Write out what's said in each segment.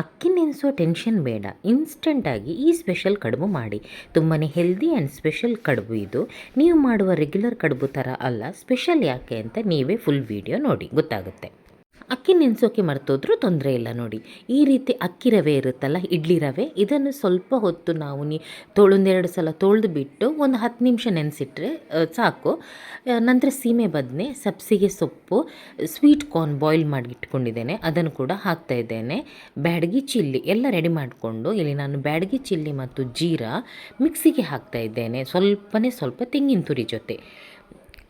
ಅಕ್ಕಿ ನೆನೆಸೋ ಟೆನ್ಷನ್ ಬೇಡ, ಇನ್ಸ್ಟೆಂಟಾಗಿ ಈ ಸ್ಪೆಷಲ್ ಕಡುಬು ಮಾಡಿ. ತುಂಬಾ ಹೆಲ್ದಿ ಆ್ಯಂಡ್ ಸ್ಪೆಷಲ್ ಕಡುಬು ಇದು. ನೀವು ಮಾಡುವ ರೆಗ್ಯುಲರ್ ಕಡುಬು ಥರ ಅಲ್ಲ. ಸ್ಪೆಷಲ್ ಯಾಕೆ ಅಂತ ನೀವೇ ಫುಲ್ ವೀಡಿಯೋ ನೋಡಿ ಗೊತ್ತಾಗುತ್ತೆ. ಅಕ್ಕಿ ನೆನೆಸೋಕೆ ಮರ್ತೋದ್ರೂ ತೊಂದರೆ ಇಲ್ಲ ನೋಡಿ. ಈ ರೀತಿ ಅಕ್ಕಿ ರವೆ ಇರುತ್ತಲ್ಲ, ಇಡ್ಲಿ ರವೆ, ಇದನ್ನು ಸ್ವಲ್ಪ ಹೊತ್ತು ನಾವು ಒಂದೆರಡು ಸಲ ತೊಳೆದು ಬಿಟ್ಟು ಒಂದು 10 ನಿಮಿಷ ನೆನೆಸಿಟ್ರೆ ಸಾಕು. ನಂತರ ಸೀಮೆ ಬದನೆ, ಸಬ್ಸಿಗೆ ಸೊಪ್ಪು, ಸ್ವೀಟ್ ಕಾರ್ನ್ ಬಾಯ್ಲ್ ಮಾಡಿ ಇಟ್ಕೊಂಡಿದ್ದೇನೆ, ಅದನ್ನು ಕೂಡ ಹಾಕ್ತಾಯಿದ್ದೇನೆ. ಬ್ಯಾಡಗಿ ಚಿಲ್ಲಿ ಎಲ್ಲ ರೆಡಿ ಮಾಡಿಕೊಂಡು ಇಲ್ಲಿ ನಾನು ಬ್ಯಾಡಗಿ ಚಿಲ್ಲಿ ಮತ್ತು ಜೀರಾ ಮಿಕ್ಸಿಗೆ ಹಾಕ್ತಾಯಿದ್ದೇನೆ. ಸ್ವಲ್ಪ ತೆಂಗಿನ ತುರಿ ಜೊತೆ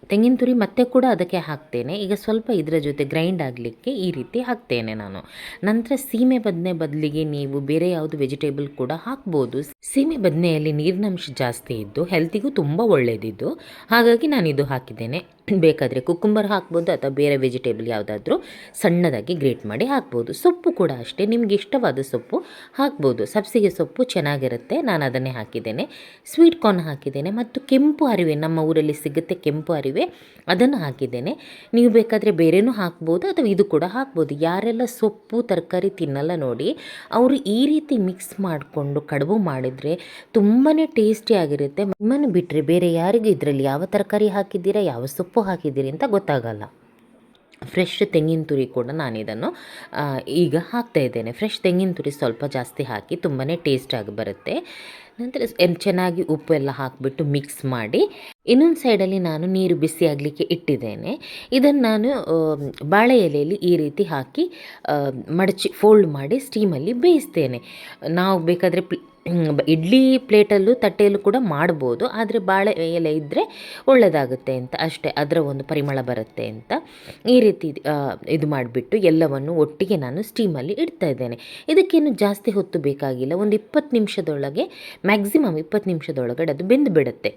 ತೆಂಗಿನ ತುರಿ ಮತ್ತೆ ಕೂಡ ಅದಕ್ಕೆ ಹಾಕ್ತೇನೆ. ಈಗ ಸ್ವಲ್ಪ ಇದರ ಜೊತೆ ಗ್ರೈಂಡ್ ಆಗಲಿಕ್ಕೆ ಈ ರೀತಿ ಹಾಕ್ತೇನೆ ನಾನು. ನಂತರ ಸೀಮೆ ಬದನೆ ಬದಲಿಗೆ ನೀವು ಬೇರೆ ಯಾವುದು ವೆಜಿಟೇಬಲ್ ಕೂಡ ಹಾಕ್ಬೋದು. ಸೀಮೆ ಬದನೆಯಲ್ಲಿ ನೀರಿನಂಶ ಜಾಸ್ತಿ ಇದ್ದು ಹೆಲ್ತಿಗೂ ತುಂಬ ಒಳ್ಳೆಯದಿದ್ದು, ಹಾಗಾಗಿ ನಾನು ಇದು ಹಾಕಿದ್ದೇನೆ. ಬೇಕಾದರೆ ಕುಕ್ಕುಂಬರ್ ಹಾಕ್ಬೋದು ಅಥವಾ ಬೇರೆ ವೆಜಿಟೇಬಲ್ ಯಾವುದಾದ್ರೂ ಸಣ್ಣದಾಗಿ ಗ್ರೇಟ್ ಮಾಡಿ ಹಾಕ್ಬೋದು. ಸೊಪ್ಪು ಕೂಡ ಅಷ್ಟೇ, ನಿಮಗೆ ಇಷ್ಟವಾದ ಸೊಪ್ಪು ಹಾಕ್ಬೋದು. ಸಬ್ಸಿಗೆ ಸೊಪ್ಪು ಚೆನ್ನಾಗಿರುತ್ತೆ, ನಾನು ಅದನ್ನೇ ಹಾಕಿದ್ದೇನೆ. ಸ್ವೀಟ್ ಕಾರ್ನ್ ಹಾಕಿದ್ದೇನೆ ಮತ್ತು ಕೆಂಪು ಅರಿವೆ, ನಮ್ಮ ಊರಲ್ಲಿ ಸಿಗುತ್ತೆ ಕೆಂಪು ಅರಿವೆ, ಅದನ್ನು ಹಾಕಿದ್ದೇನೆ. ನೀವು ಬೇಕಾದರೆ ಬೇರೆನೂ ಹಾಕ್ಬೋದು ಅಥವಾ ಇದು ಕೂಡ ಹಾಕ್ಬೋದು. ಯಾರೆಲ್ಲ ಸೊಪ್ಪು ತರಕಾರಿ ತಿನ್ನಲ್ಲ ನೋಡಿ, ಅವರು ಈ ರೀತಿ ಮಿಕ್ಸ್ ಮಾಡಿಕೊಂಡು ಕಡುಬು ಮಾಡಿದರೆ ತುಂಬಾ ಟೇಸ್ಟಿಯಾಗಿರುತ್ತೆ. ನಿಮ್ಮನ್ನು ಬಿಟ್ಟರೆ ಬೇರೆ ಯಾರಿಗೂ ಇದರಲ್ಲಿ ಯಾವ ತರಕಾರಿ ಹಾಕಿದ್ದೀರಾ, ಯಾವ ಸೊಪ್ಪು ಹಾಕಿದ್ದೀರಿ ಅಂತ ಗೊತ್ತಾಗಲ್ಲ. ಫ್ರೆಶ್ ತೆಂಗಿನ ತುರಿ ಕೂಡ ನಾನಿದನ್ನು ಈಗ ಹಾಕ್ತಾಯಿದ್ದೇನೆ. ಫ್ರೆಶ್ ತೆಂಗಿನ ತುರಿ ಸ್ವಲ್ಪ ಜಾಸ್ತಿ ಹಾಕಿ ತುಂಬಾ ಟೇಸ್ಟಾಗಿ ಬರುತ್ತೆ. ನಂತರ ಚೆನ್ನಾಗಿ ಉಪ್ಪು ಎಲ್ಲ ಹಾಕಿಬಿಟ್ಟು ಮಿಕ್ಸ್ ಮಾಡಿ ಇನ್ನೊಂದು ಸೈಡಲ್ಲಿ ನಾನು ನೀರು ಬಿಸಿ ಆಗಲಿಕ್ಕೆ ಇಟ್ಟಿದ್ದೇನೆ. ಇದನ್ನು ನಾನು ಬಾಳೆ ಎಲೆಯಲ್ಲಿ ಈ ರೀತಿ ಹಾಕಿ ಮಡಚಿ ಫೋಲ್ಡ್ ಮಾಡಿ ಸ್ಟೀಮಲ್ಲಿ ಬೇಯಿಸ್ತೇನೆ. ನಾವು ಬೇಕಾದರೆ ಇಡ್ಲಿ ಪ್ಲೇಟಲ್ಲೂ ತಟ್ಟೆಯಲ್ಲೂ ಕೂಡ ಮಾಡ್ಬೋದು, ಆದರೆ ಬಾಳೆ ಎಲೆ ಇದ್ದರೆ ಒಳ್ಳೆಯದಾಗುತ್ತೆ ಅಂತ ಅಷ್ಟೇ, ಅದರ ಒಂದು ಪರಿಮಳ ಬರುತ್ತೆ ಅಂತ. ಈ ರೀತಿ ಇದು ಮಾಡಿಬಿಟ್ಟು ಎಲ್ಲವನ್ನು ಒಟ್ಟಿಗೆ ನಾನು ಸ್ಟೀಮಲ್ಲಿ ಇಡ್ತಾ ಇದ್ದೇನೆ. ಇದಕ್ಕೇನು ಜಾಸ್ತಿ ಹೊತ್ತು ಬೇಕಾಗಿಲ್ಲ, ಒಂದು 20 ನಿಮಿಷದೊಳಗೆ, ಮ್ಯಾಕ್ಸಿಮಮ್ 20 ನಿಮಿಷದೊಳಗಡೆ ಅದು ಬೆಂದು ಬಿಡುತ್ತೆ.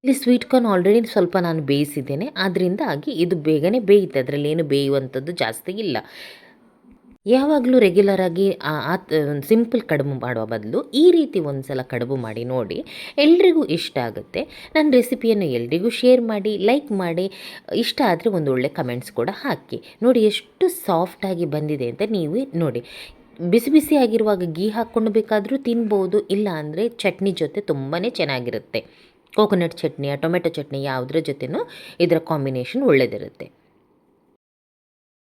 ಇಲ್ಲಿ ಸ್ವೀಟ್ ಕಾರ್ನ್ ಆಲ್ರೆಡಿ ಸ್ವಲ್ಪ ನಾನು ಬೇಯಿಸಿದ್ದೇನೆ, ಆದ್ದರಿಂದಾಗಿ ಇದು ಬೇಗನೆ ಬೇಯುತ್ತೆ, ಅದರಲ್ಲಿ ಏನು ಬೇಯುವಂಥದ್ದು ಜಾಸ್ತಿ ಇಲ್ಲ. ಯಾವಾಗಲೂ ರೆಗ್ಯುಲರಾಗಿ ಸಿಂಪಲ್ ಕಡುಬು ಮಾಡುವ ಬದಲು ಈ ರೀತಿ ಒಂದು ಸಲ ಕಡುಬು ಮಾಡಿ ನೋಡಿ, ಎಲ್ರಿಗೂ ಇಷ್ಟ ಆಗುತ್ತೆ. ನನ್ನ ರೆಸಿಪಿಯನ್ನು ಎಲ್ರಿಗೂ ಶೇರ್ ಮಾಡಿ, ಲೈಕ್ ಮಾಡಿ, ಇಷ್ಟ ಆದರೆ ಒಂದು ಒಳ್ಳೆ ಕಮೆಂಟ್ಸ್ ಕೂಡ ಹಾಕಿ. ನೋಡಿ ಎಷ್ಟು ಸಾಫ್ಟಾಗಿ ಬಂದಿದೆ ಅಂತ ನೀವೇ ನೋಡಿ. ಬಿಸಿ ಬಿಸಿ ಆಗಿರುವಾಗ ಗೀ ಹಾಕ್ಕೊಂಡು ಬೇಕಾದರೂ ತಿನ್ಬೋದು, ಇಲ್ಲ ಅಂದರೆ ಚಟ್ನಿ ಜೊತೆ ತುಂಬಾ ಚೆನ್ನಾಗಿರುತ್ತೆ. ಕೋಕೋನಟ್ ಚಟ್ನಿಯ, ಟೊಮೆಟೊ ಚಟ್ನಿ ಯಾವುದ್ರ ಜೊತೆನೂ ಇದರ ಕಾಂಬಿನೇಷನ್ ಒಳ್ಳೆಯದಿರುತ್ತೆ.